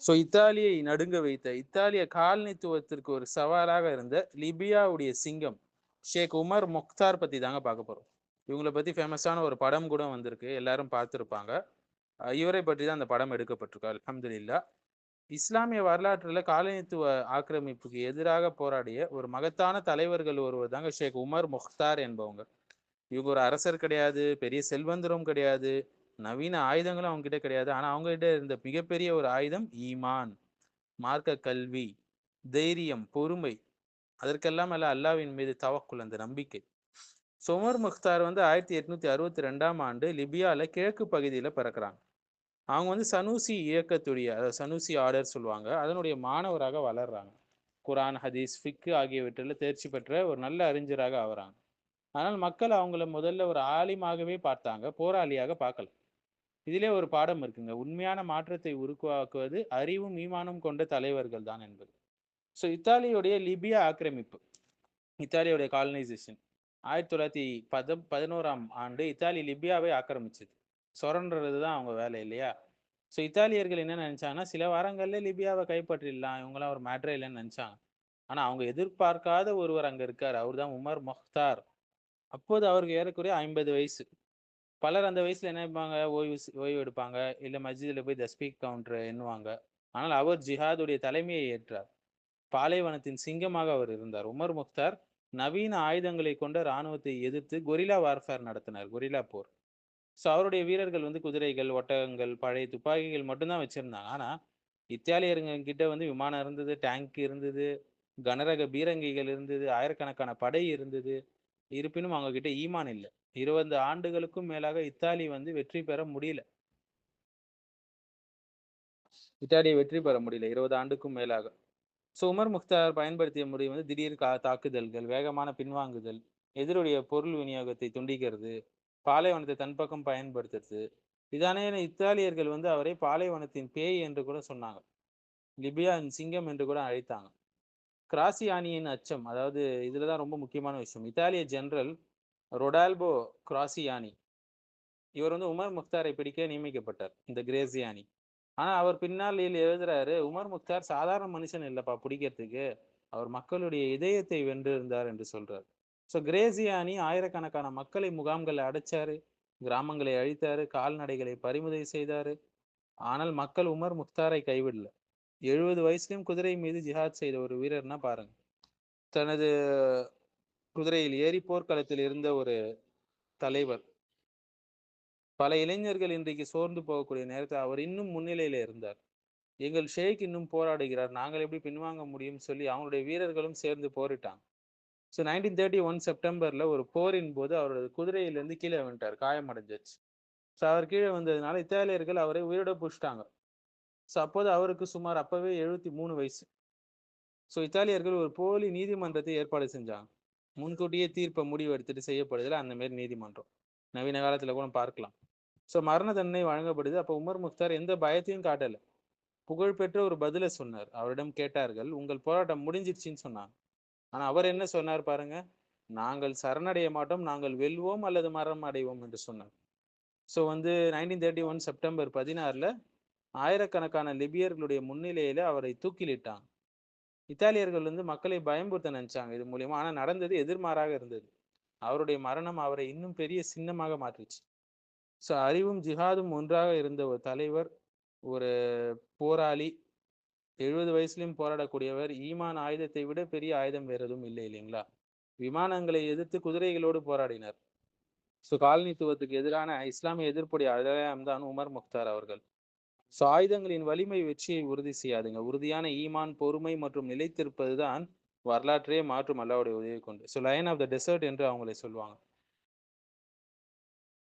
So இத்தாலியை நடுங்க வைத்த, இத்தாலிய காலனித்துவத்திற்கு ஒரு சவாலாக இருந்த லிபியாவுடைய சிங்கம் ஷேக் உமர் முக்தார் பத்தி தாங்க பார்க்க போறோம். இவங்களை பத்தி ஃபேமஸான ஒரு படம் கூட வந்திருக்கு, எல்லாரும் பார்த்துருப்பாங்க. இவரை பற்றி தான் அந்த படம் எடுக்கப்பட்டிருக்கு. அல்ஹம்துலில்லாஹ். இஸ்லாமிய வரலாற்றுல காலனித்துவ ஆக்கிரமிப்புக்கு எதிராக போராடிய ஒரு மகத்தான தலைவர்கள் ஒருவர் தாங்க ஷேக் உமர் முக்தார் என்பவங்க. இவங்க ஒரு அரசர் கிடையாது, பெரிய செல்வந்தரும் கிடையாது, நவீன ஆயுதங்களும் அவங்க கிட்ட கிடையாது. ஆனா அவங்க கிட்ட இருந்த மிகப்பெரிய ஒரு ஆயுதம் ஈமான், மார்க்க கல்வி, தைரியம், பொறுமை, அதற்கெல்லாம் அல்ல அல்லாவின் மீது தவக்குல், அந்த நம்பிக்கை. உமர் முக்தார் 1862ஆம் ஆண்டு லிபியால கிழக்கு பகுதியில பிறக்கிறாங்க. அவங்க சனூசி இயக்கத்துடைய, அதாவது சனூசி ஆர்டர் சொல்லுவாங்க, அதனுடைய மாணவராக வளர்றாங்க. குரான், ஹதீஸ், ஃபிக்கு ஆகியவற்றில் தேர்ச்சி பெற்ற ஒரு நல்ல அறிஞராக ஆகிறாங்க. ஆனால் மக்கள் அவங்கள முதல்ல ஒரு ஆலிமாகவே பார்த்தாங்க, போராளியாக பார்க்கல. இதிலே ஒரு பாடம் இருக்குங்க. உண்மையான மாற்றத்தை உருவாக்குவது அறிவும் ஈமானும் கொண்ட தலைவர்கள் தான் என்பது. இத்தாலியுடைய லிபியா ஆக்கிரமிப்பு, இத்தாலியுடைய காலனைசேஷன் 1911ஆம் ஆண்டு இத்தாலி லிபியாவை ஆக்கிரமிச்சது. சுரண்டுறது தான் அவங்க வேலை இல்லையா? இத்தாலியர்கள் என்ன நினைச்சாங்கன்னா, சில வாரங்கள்ல லிபியாவை கைப்பற்றிடலாம், இவங்களாம் ஒரு மேட்ரே இல்லைன்னு நினைச்சாங்க. ஆனா அவங்க எதிர்பார்க்காத ஒருவர் அங்க இருக்காரு. அவர் தான் உமர் முக்தார். அப்போது அவருக்கு ஏறக்குறைய 50 வயசு. பலர் அந்த வயசுல என்ன இருப்பாங்க, ஓய்வு எடுப்பாங்க, இல்ல மஸ்ஜிதுல போய் தஸ்பீக் கவுண்டர் எண்ணுவாங்க. ஆனால் அவர் ஜிஹாதுடைய தலைமையை ஏற்றார். பாலைவனத்தின் சிங்கமாக அவர் இருந்தார். உமர் முக்தார் நவீன ஆயுதங்களை கொண்ட இராணுவத்தை எதிர்த்து கொரில்லா வார்ஃபேர் நடத்தினார், கொரில்லா போர். அவருடைய வீரர்கள் குதிரைகள், ஒட்டகங்கள், பழைய துப்பாக்கிகள் மட்டும்தான் வச்சிருந்தாங்க. ஆனா இத்தாலியருங்க கிட்ட விமானம் இருந்தது, டேங்க் இருந்தது, கனரக பீரங்கிகள் இருந்தது, ஆயிரக்கணக்கான படை இருந்தது. இருப்பினும் அவங்க கிட்ட ஈமான் இல்லை. 20 ஆண்டுகளுக்கும் மேலாக இத்தாலி வெற்றி பெற முடியல. இத்தாலியை வெற்றி பெற முடியல 20 ஆண்டுக்கும் மேலாக. உமர் முக்தார் பயன்படுத்திய முறை திடீர் தாக்குதல்கள், வேகமான பின்வாங்குதல், எதிருடைய பொருள் விநியோகத்தை துண்டிக்கிறது, பாலைவனத்தை தன் பக்கம் பயன்படுத்துறது. இதானே இத்தாலியர்கள் அவரை பாலைவனத்தின் பேய் என்று கூட சொன்னாங்க, லிபியாவின் சிங்கம் என்று கூட அழைத்தாங்க. கிராசியானியின் அச்சம், அதாவது இதுலதான் ரொம்ப முக்கியமான விஷயம். இத்தாலிய ஜெனரல் ரொடால்போ கிராசியானி, இவர் உமர் முக்தாரை பிடிக்க நியமிக்கப்பட்டார், இந்த கிரேசியானி. ஆனா அவர் பின்னால் எழுதுறாரு, உமர் முக்தார் சாதாரண மனுஷன் இல்லப்பா பிடிக்கிறதுக்கு, அவர் மக்களுடைய இதயத்தை வென்றிருந்தார் என்று சொல்றார். கிரேசியானி ஆயிரக்கணக்கான மக்களை முகாம்களை அடைச்சாரு, கிராமங்களை அழித்தாரு, கால்நடைகளை பறிமுதல் செய்தாரு. ஆனால் மக்கள் உமர் முக்தாரை கைவிடல. 70 வயசுலயும் குதிரை மீது ஜிஹாத் செய்த ஒரு வீரர்னா பாருங்க. தனது குதிரையில் ஏறி போர்க்களத்தில் இருந்த ஒரு தலைவர். பல இளைஞர்கள் இன்றைக்கு சோர்ந்து போகக்கூடிய நேரத்தில் அவர் இன்னும் முன்னிலையில இருந்தார். எங்கள் ஷேக் இன்னும் போராடுகிறார், நாங்கள் எப்படி பின்வாங்க முடியும் சொல்லி அவங்களுடைய வீரர்களும் சேர்ந்து போரிட்டாங்க. 1931 செப்டம்பர்ல ஒரு போரின் போது அவரது குதிரையிலிருந்து கீழே வந்துட்டார், காயமடைஞ்சிச்சு. அவர் கீழே வந்ததுனால இத்தாலியர்கள் அவரை உயிரோட புடிச்சிட்டாங்க. அப்போது அவருக்கு சுமார் அப்பவே 73 வயசு. இத்தாலியர்கள் ஒரு போலி நீதிமன்றத்தை ஏற்பாடு செஞ்சாங்க. முன்கூட்டியே தீர்ப்பை முடிவு எடுத்துட்டு செய்யப்படுதுல அந்த மாதிரி நீதிமன்றம் நவீன காலத்துல கூட பார்க்கலாம். மரண தண்டனை வழங்கப்படுது. அப்ப உமர் முக்தார் எந்த பயத்தையும் காட்டல, புகழ்பெற்ற ஒரு பதில சொன்னார். அவரிடம் கேட்டார்கள், உங்கள் போராட்டம் முடிஞ்சிருச்சுன்னு சொன்னாங்க. ஆனா அவர் என்ன சொன்னார் பாருங்க, நாங்கள் சரணடைய மாட்டோம், நாங்கள் வெல்வோம் அல்லது மரணம் அடைவோம் என்று சொன்னார். 1931 செப்டம்பர் 16ல ஆயிரக்கணக்கான லிபியர்களுடைய முன்னிலையில அவரை தூக்கிலிட்டாங்க. இத்தாலியர்கள் மக்களை பயம்புறுத்த நினைச்சாங்க இது மூலியமா. ஆனா நடந்தது எதிர்மாறாக இருந்தது. அவருடைய மரணம் அவரை இன்னும் பெரிய சின்னமாக மாற்றிச்சு. அறிவும் ஜிஹாதும் ஒன்றாக இருந்த ஒரு தலைவர், ஒரு போராளி, 70 வயசுலயும் போராடக்கூடியவர். ஈமான் ஆயுதத்தை விட பெரிய ஆயுதம் வேற எதுவும் இல்லை இல்லைங்களா? விமானங்களை எதிர்த்து குதிரைகளோடு போராடினார். காலனித்துவத்துக்கு எதிரான இஸ்லாமிய எதிர்ப்புடைய அடையாளம் தான் உமர் முக்தார் அவர்கள். ஆயுதங்களின் வலிமை வெற்றியை உறுதி செய்யாதுங்க. உறுதியான ஈமான், பொறுமை மற்றும் நிலைத்திருப்பதுதான் வரலாற்றையே மாற்றும் அல்லாஹ்வுடைய உதவி கொண்டு. லயன் ஆஃப் த டெசர்ட் என்று அவங்களை சொல்லுவாங்க.